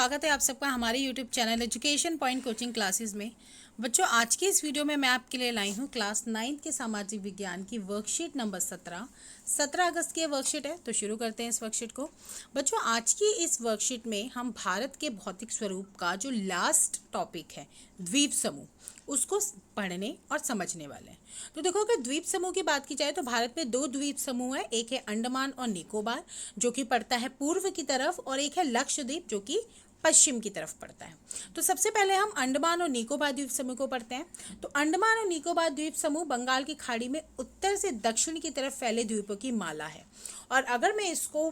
स्वागत है आप सबका हमारे YouTube channel education point coaching classes में। बच्चों, आज की इस वीडियो में मैं आपके लिए लाई हूँ क्लास 9 के सामाजिक विज्ञान की वर्कशीट नंबर 17 अगस्त की वर्कशीट है। तो शुरू करते हैं इस वर्कशीट को। बच्चों, आज की इस वर्कशीट में हम भारत के भौतिक स्वरूप का जो लास्ट टॉपिक है द्वीप समूह, उसको पढ़ने और समझने वाले हैं। तो देखो, अगर द्वीप समूह की बात की जाए तो भारत में दो द्वीप समूह है। एक है अंडमान और निकोबार जो कि पड़ता है पूर्व की तरफ, और एक है लक्षद्वीप जो कि पश्चिम की तरफ पड़ता है। तो सबसे पहले हम अंडमान और निकोबार द्वीप समूह को पढ़ते हैं। तो अंडमान और निकोबार द्वीप समूह बंगाल की खाड़ी में उत्तर से दक्षिण की तरफ फैले द्वीपों की माला है। और अगर मैं इसको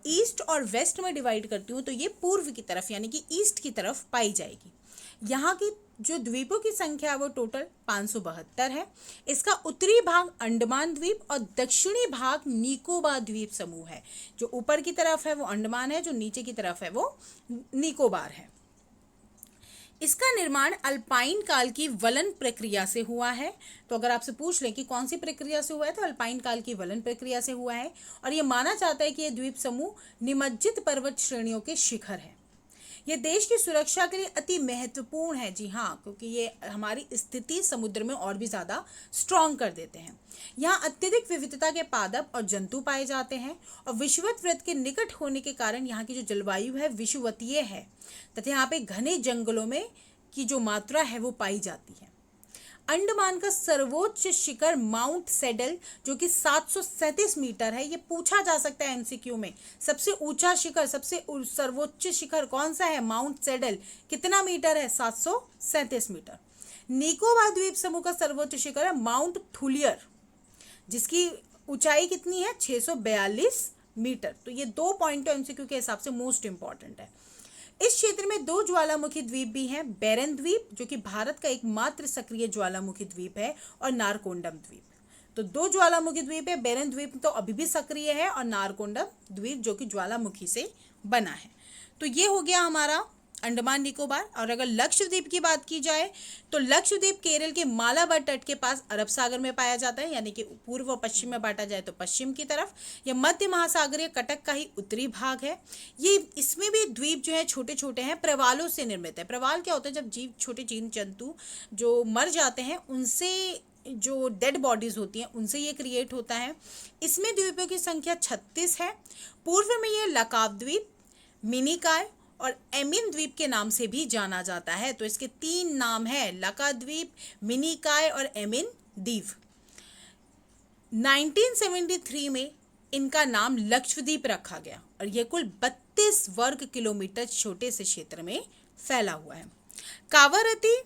ईस्ट और वेस्ट में डिवाइड करती हूँ तो ये पूर्व की तरफ यानी कि ईस्ट की तरफ पाई जाएगी। यहाँ की जो द्वीपों की संख्या है वो टोटल 572 है। इसका उत्तरी भाग अंडमान द्वीप और दक्षिणी भाग निकोबार द्वीप समूह है। जो ऊपर की तरफ है वो अंडमान है, जो नीचे की तरफ है वो निकोबार है। इसका निर्माण अल्पाइन काल की वलन प्रक्रिया से हुआ है। तो अगर आपसे पूछ लें कि कौन सी प्रक्रिया से हुआ है तो अल्पाइन काल की वलन प्रक्रिया से हुआ है। और ये माना जाता है कि ये द्वीप समूह निमज्जित पर्वत श्रेणियों के शिखर है। ये देश की सुरक्षा के लिए अति महत्वपूर्ण है। जी हाँ, क्योंकि ये हमारी स्थिति समुद्र में और भी ज़्यादा स्ट्रॉन्ग कर देते हैं। यहाँ अत्यधिक विविधता के पादप और जंतु पाए जाते हैं, और विषुवत वृत्त के निकट होने के कारण यहाँ की जो जलवायु है विषुवतीय है, तथा यहाँ पे घने जंगलों में की जो मात्रा है वो पाई जाती है। अंडमान का सर्वोच्च शिखर माउंट सेडल जो कि 737 मीटर है। ये पूछा जा सकता है एमसीक्यू में, सबसे ऊंचा शिखर, सबसे सर्वोच्च शिखर कौन सा है? Mount saddle. कितना मीटर है? 737 मीटर। निकोबार द्वीप समूह का सर्वोच्च शिखर है माउंट थुलियर, जिसकी ऊंचाई कितनी है? 642 मीटर। तो ये दो पॉइंट एमसीक्यू के हिसाब से मोस्ट इंपॉर्टेंट है। इस क्षेत्र में दो ज्वालामुखी द्वीप भी हैं, बैरन द्वीप जो कि भारत का एकमात्र सक्रिय ज्वालामुखी द्वीप है, और नारकोंडम द्वीप। तो दो ज्वालामुखी द्वीप है, बैरन द्वीप तो अभी भी सक्रिय है, और नारकोंडम द्वीप जो कि ज्वालामुखी से बना है। तो ये हो गया हमारा अंडमान निकोबार। और अगर लक्षद्वीप की बात की जाए तो लक्षद्वीप केरल के मालाबार तट के पास अरब सागर में पाया जाता है, यानी कि पूर्व और पश्चिम में बांटा जाए तो पश्चिम की तरफ। यह मध्य महासागरीय कटक का ही उत्तरी भाग है। ये इसमें भी द्वीप जो है छोटे छोटे हैं, प्रवालों से निर्मित है। प्रवाल क्या होता है? जब जीव, छोटे जीव जंतु जो मर जाते हैं उनसे जो डेड बॉडीज होती हैं उनसे ये क्रिएट होता है। इसमें द्वीपों की संख्या 36 है। पूर्व में ये लकाव द्वीप, मिनिकाय और एमिन द्वीप के नाम से भी जाना जाता है। तो इसके 3 नाम है, लका द्वीप, मिनिकाय और एमिन द्वीप। 1973 में इनका नाम लक्षद्वीप रखा गया, और यह कुल 32 वर्ग किलोमीटर छोटे से क्षेत्र में फैला हुआ है। कावारती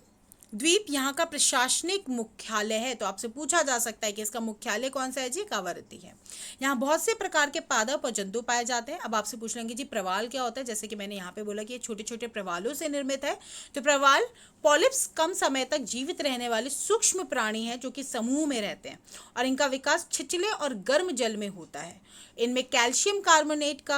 द्वीप यहाँ का प्रशासनिक मुख्यालय है। तो आपसे पूछा जा सकता है कि इसका मुख्यालय कौन सा है? जी, कावारती है। यहाँ बहुत से प्रकार के पादप और जंतु पाए जाते हैं। अब आपसे पूछ लेंगे जी प्रवाल क्या होता है? जैसे कि मैंने यहाँ पे बोला कि ये छोटे छोटे प्रवालों से निर्मित है। तो प्रवाल पॉलिप्स कम समय तक जीवित रहने वाले सूक्ष्म प्राणी हैं जो कि समूह में रहते हैं, और इनका विकास छिछले और गर्म जल में होता है। इनमें कैल्शियम कार्बोनेट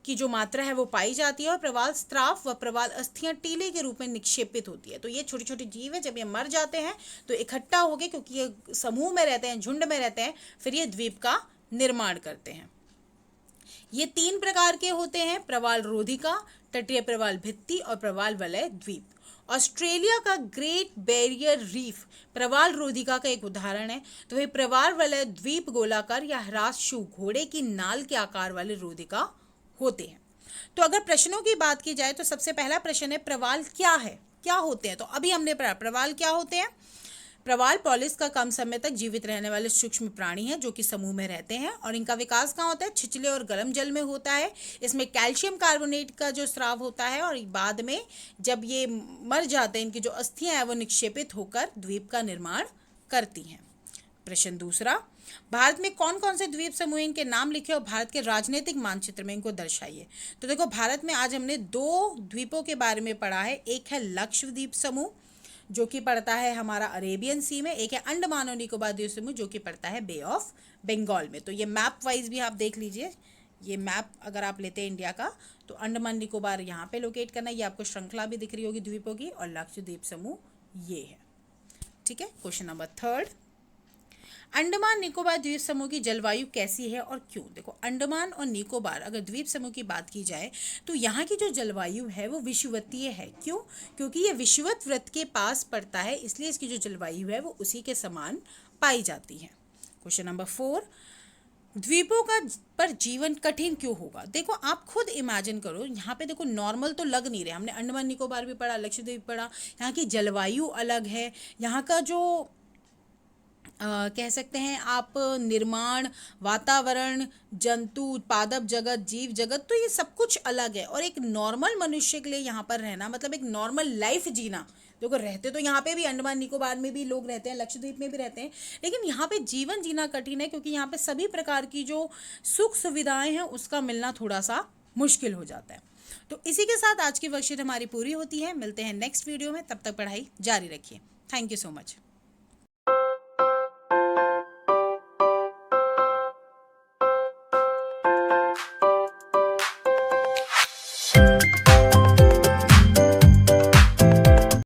की जो मात्रा है वो पाई जाती है, और प्रवाल स्त्राव व प्रवाल अस्थियां टीले के रूप में निक्षेपित होती है। तो ये छोटे छोटे जीव है, जब ये मर जाते हैं तो इकट्ठा हो गए, क्योंकि ये समूह में रहते हैं, झुंड में रहते हैं, फिर ये द्वीप का निर्माण करते हैं। ये 3 प्रकार के होते हैं, प्रवाल रोधिका, तटीय प्रवाल भित्ति और प्रवाल वलय द्वीप। ऑस्ट्रेलिया का ग्रेट बैरियर रीफ प्रवाल रोधिका का एक उदाहरण है। तो वही प्रवाल वलय द्वीप गोलाकार या ह्रासशु घोड़े की नाल के आकार वाले रोधिका होते हैं। तो अगर प्रश्नों की बात की जाए तो सबसे पहला प्रश्न है प्रवाल क्या है, क्या होते हैं? तो अभी हमने पढ़ा प्रवाल क्या होते हैं। प्रवाल पॉलिस का कम समय तक जीवित रहने वाले सूक्ष्म प्राणी हैं जो कि समूह में रहते हैं, और इनका विकास कहाँ होता है? छिछले और गर्म जल में होता है। इसमें कैल्शियम कार्बोनेट का जो स्राव होता है, और बाद में जब ये मर जाते हैं, इनकी जो अस्थियां हैं वो निक्षेपित होकर द्वीप का निर्माण करती हैं। प्रश्न दूसरा, भारत में कौन कौन से द्वीप समूह इनके नाम लिखे और भारत के राजनीतिक मानचित्र में इनको दर्शाइए। तो देखो, भारत में आज हमने 2 द्वीपों के बारे में पढ़ा है। एक है लक्षद्वीप समूह जो कि पड़ता है हमारा अरेबियन सी में, एक है अंडमान और निकोबार द्वीप समूह जो कि पड़ता है बे ऑफ बंगाल में। तो ये मैप वाइज भी आप देख लीजिए। ये मैप अगर आप लेते हैं इंडिया का तो अंडमान निकोबार यहाँ पे लोकेट करना है। ये आपको श्रृंखला भी दिख रही होगी द्वीपों की, और लक्षद्वीप समूह ये है। ठीक है। क्वेश्चन नंबर 3, अंडमान निकोबार द्वीप समूह की जलवायु कैसी है और क्यों? देखो, अंडमान और निकोबार अगर द्वीप समूह की बात की जाए तो यहाँ की जो जलवायु है वो विषुवतीय है। क्यों? क्योंकि ये विषुवत वृत्त के पास पड़ता है, इसलिए इसकी जो जलवायु है वो उसी के समान पाई जाती है। क्वेश्चन नंबर 4, द्वीपों का पर जीवन कठिन क्यों होगा? देखो, आप खुद इमेजिन करो, यहाँ पे देखो नॉर्मल तो लग नहीं रहे। हमने अंडमान निकोबार भी पढ़ा, लक्षद्वीप पढ़ा, यहाँ की जलवायु अलग है, यहाँ का जो कह सकते हैं आप निर्माण, वातावरण, जंतु, पादप जगत, जीव जगत, तो ये सब कुछ अलग है। और एक नॉर्मल मनुष्य के लिए यहाँ पर रहना मतलब एक नॉर्मल लाइफ जीना, देखो रहते तो यहाँ पे भी अंडमान निकोबार में भी लोग रहते हैं, लक्षद्वीप में भी रहते हैं, लेकिन यहाँ पे जीवन जीना कठिन है क्योंकि यहाँ पे सभी प्रकार की जो सुख सुविधाएं हैं उसका मिलना थोड़ा सा मुश्किल हो जाता है। तो इसी के साथ आज की वर्कशीट हमारी पूरी होती है। मिलते हैं नेक्स्ट वीडियो में, तब तक पढ़ाई जारी रखिए। Thank you so much.